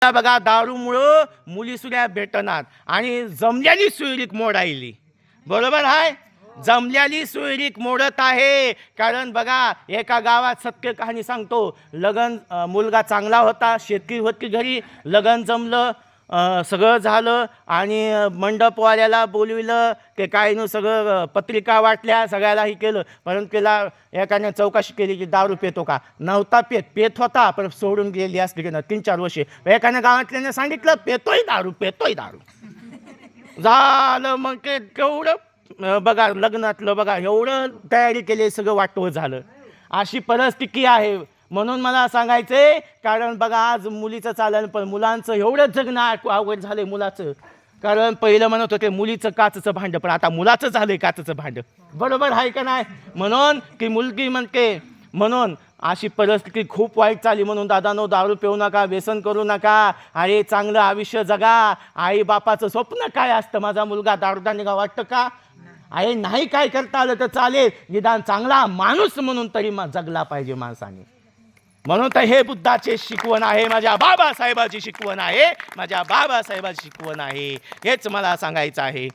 बघा दारूमुळं मुली सुद्धा भेटणार आणि जमल्याली सोयरीक मोडायली. बरोबर आहे, जमल्याली सोयरीक मोडत आहे. कारण बघा एका गावात सत्य कहाणी सांगतो. लगन मुलगा चांगला होता, शेतकरी होती घरी, लगन जमलं, सगळं झालं आणि मंडपवाल्याला बोलविलं, ते काय न सगळं पत्रिका वाटल्या, सगळ्याला हे केलं. परंतु त्याला एकाने चौकशी केली की दारू पितो का, नव्हता पेत होता, पण सोडून गेली असली की 3-4 वर्षे. एकाने गावातल्याने सांगितलं पेतोय दारू झालं. मग ते केवढं बघा लग्नातलं बघा एवढं तयारी केली, सगळं वाटवं झालं. अशी परिस्थिती आहे. म्हणून मला सांगायचंय, कारण बघा आज मुलीचं चालन, पण मुलांचं एवढं जगणं अवघड झालंय मुलाचं. कारण पहिलं म्हणत होते मुलीचं काचचं भांडं, पण आता मुलाचं झालंय काचचं भांडं. बरोबर आहे का नाही? म्हणून की मुलगी म्हणते, म्हणून अशी परिस्थिती खूप वाईट चालली. म्हणून दादानो, दारू पिऊ नका, व्यसन करू नका. अरे चांगलं आयुष्य जगा. आई बापाचं स्वप्न काय असतं, माझा मुलगा दारूदा निघा वाटतं का? आहे नाही काय करता आलं तर चालेल, निदान चांगला माणूस म्हणून तरी जगला पाहिजे माणसाने. म्हणून तर हे बुद्धाचे शिकवण आहे, माझ्या बाबासाहेबाची शिकवण आहे, माझ्या बाबासाहेबाची शिकवण आहे. हेच मला सांगायचं आहे.